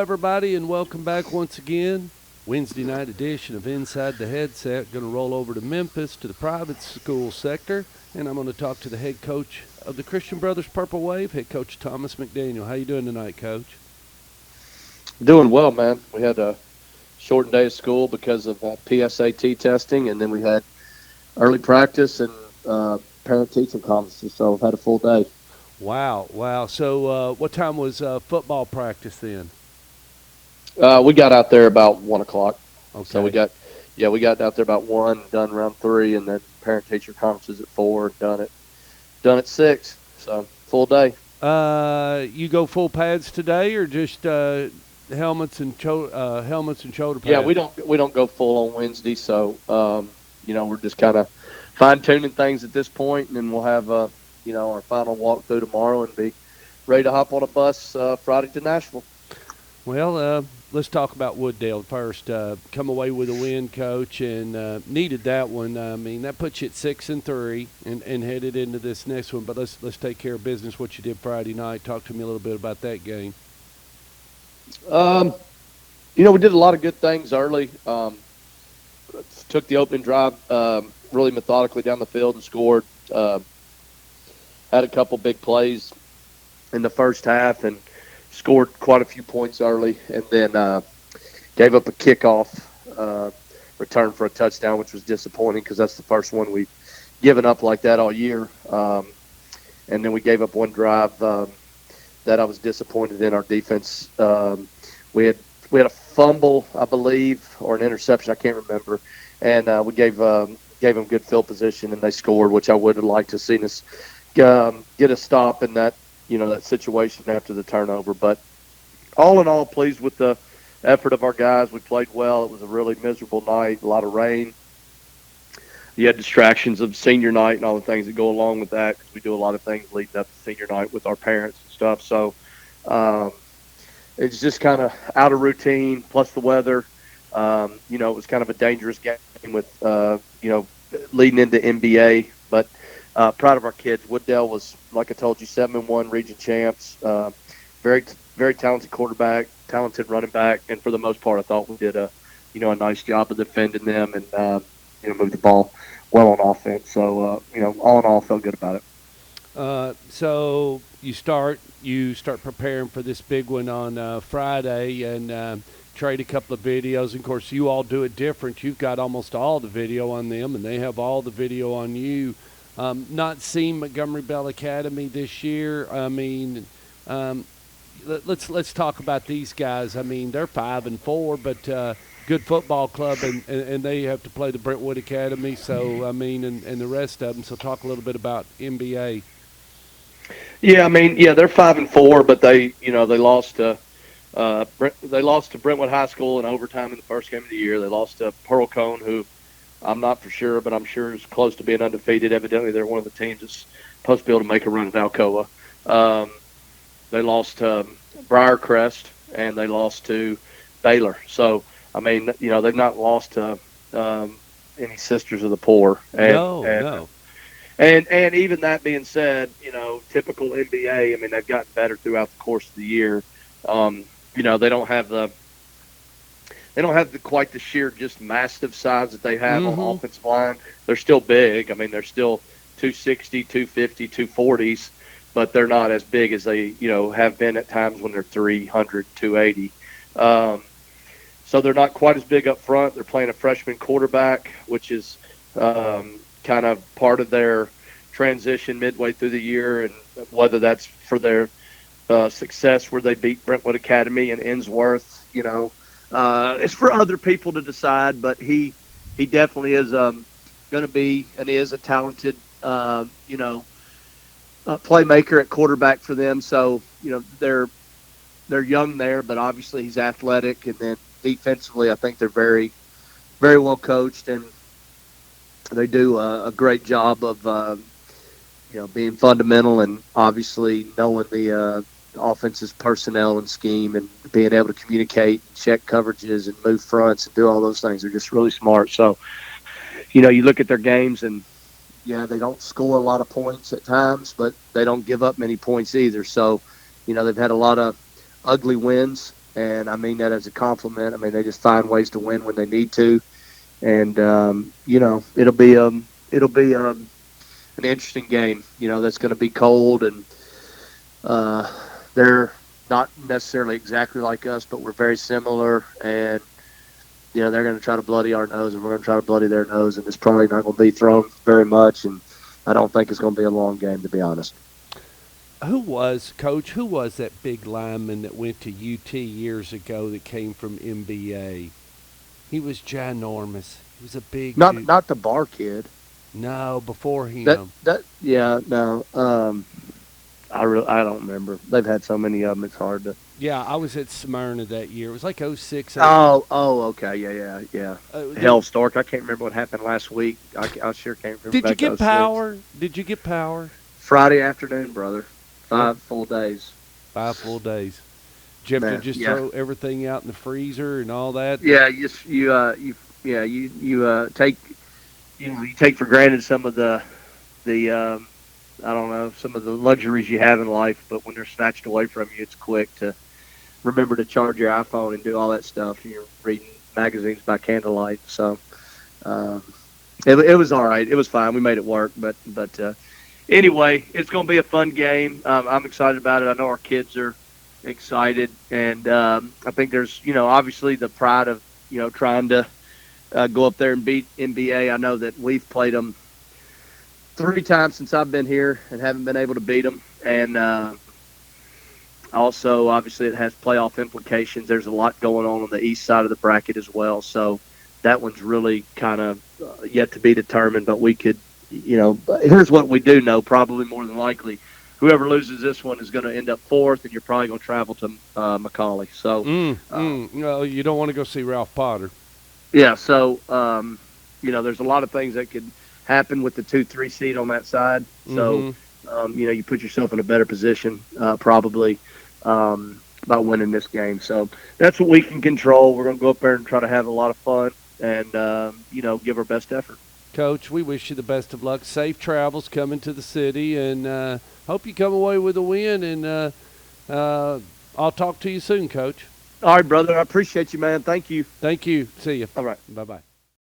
everybody, and welcome back once again. Wednesday night edition of Inside the Headset. Going to roll over to Memphis to the private school sector, and I'm going to talk to the head coach of the Christian Brothers Purple Wave, head coach Thomas McDaniel. How you doing tonight, Coach? Doing well, man. We had a shortened day of school because of PSAT testing, and then we had early practice and parent-teaching conferences, so I've had a full day. Wow. So what time was football practice then? We got out there about 1 o'clock. Okay. So we got out there about 1, done around 3, and then parent-teacher conferences at 4, done at 6. So full day. You go full pads today, or just helmets and shoulder pads? Yeah, we don't go full on Wednesday, so we're just kind of fine-tuning things at this point, and then we'll have our final walkthrough tomorrow and be ready to hop on a bus Friday to Nashville. Well, let's talk about Wooddale first. Come away with a win, Coach, and needed that one. I mean, that puts you at 6-3 and headed into this next one. But let's take care of business. What you did Friday night. Talk to me a little bit about that game. We did a lot of good things early. Took the opening drive really methodically down the field and scored. Had a couple big plays in the first half and scored quite a few points early, and then gave up a kickoff return for a touchdown, which was disappointing because that's the first one we've given up like that all year. And then we gave up one drive that I was disappointed in our defense. We had a fumble, I believe, or an interception, I can't remember, and we gave them good field position, and they scored, which I would have liked to have seen us get a stop in that situation after the turnover. But all in all, pleased with the effort of our guys. We played well. It was a really miserable night, a lot of rain. You had distractions of senior night and all the things that go along with that, because we do a lot of things leading up to senior night with our parents and stuff. So it's just kind of out of routine, plus the weather. It was kind of a dangerous game with, leading into NBA. But proud of our kids. Wooddale was, like I told you, 7-1 region champs. Very, very talented quarterback, talented running back, and for the most part, I thought we did a nice job of defending them and moved the ball well on offense. So all in all, felt good about it. So you start preparing for this big one on Friday and trade a couple of videos. Of course, you all do it different. You've got almost all the video on them, and they have all the video on you. Not seen Montgomery Bell Academy this year. I mean, let's talk about these guys. I mean, they're 5-4, but good football club, and they have to play the Brentwood Academy. So I mean, and the rest of them. So talk a little bit about NBA. Yeah, I mean, they're 5-4, but they lost to Brentwood High School in overtime in the first game of the year. They lost to Pearl Cone, who I'm not for sure, but I'm sure is close to being undefeated. Evidently, they're one of the teams that's supposed to be able to make a run at Alcoa. They lost to Briarcrest, and they lost to Baylor. So, I mean, they've not lost to any Sisters of the Poor. No. And even that being said, typical NBA, I mean, they've gotten better throughout the course of the year. They don't have quite the sheer just massive size that they have on offensive line. They're still big. I mean, they're still 260, 250, 240s, but they're not as big as they, have been at times when they're 300, 280. So they're not quite as big up front. They're playing a freshman quarterback, which is kind of part of their transition midway through the year, and whether that's for their success where they beat Brentwood Academy and Innsworth, it's for other people to decide, but he definitely is going to be and is a talented, playmaker at quarterback for them. So, they're young there, but obviously he's athletic. And then defensively, I think they're very, very well coached, and they do a great job of, being fundamental and obviously knowing the offense's personnel and scheme and being able to communicate and check coverages and move fronts and do all those things. They're just really smart. So, you look at their games and, they don't score a lot of points at times, but they don't give up many points either. So, they've had a lot of ugly wins, and I mean that as a compliment. I mean they just find ways to win when they need to, and it'll be an interesting game. That's going to be cold, and they're not necessarily exactly like us, but we're very similar, and they're going to try to bloody our nose, and we're going to try to bloody their nose, and it's probably not going to be thrown very much, and I don't think it's going to be a long game, to be honest. Coach, who was that big lineman that went to UT years ago that came from NBA? He was ginormous. He was a big Not dude. not the bar kid. No, before That him. that yeah no. I don't remember. They've had so many of them. It's hard to. Yeah, I was at Smyrna that year. It was like '06. Oh, okay, yeah. Did, Hell, Stark. I can't remember what happened last week. I sure can't remember. did you Back get '06. power? Did you get power? Friday afternoon, brother. 5 full days. 5 full days. Did you have to Man, just yeah. throw everything out in the freezer and all that? Yeah, you take you take for granted some of the I don't know, some of the luxuries you have in life, but when they're snatched away from you, it's quick to remember to charge your iPhone and do all that stuff. You're reading magazines by candlelight, so um, it was all right. It was fine. We made it work, but anyway, it's going to be a fun game. I'm excited about it. I know our kids are excited, and I think there's obviously the pride of trying to go up there and beat NBA. I know that we've played them 3 times since I've been here and haven't been able to beat them. And also, obviously, it has playoff implications. There's a lot going on the east side of the bracket as well. So that one's really kind of yet to be determined. But we could, here's what we do know, probably more than likely. Whoever loses this one is going to end up 4th, and you're probably going to travel to Macaulay. So, No, you don't want to go see Ralph Potter. yeah, so, there's a lot of things that could happen with the 2-3 seed on that side. So, you put yourself in a better position probably by winning this game. So that's what we can control. We're going to go up there and try to have a lot of fun and, give our best effort. Coach, we wish you the best of luck. Safe travels coming to the city, and hope you come away with a win. And I'll talk to you soon, Coach. All right, brother. I appreciate you, man. Thank you. Thank you. See you. All right. Bye-bye.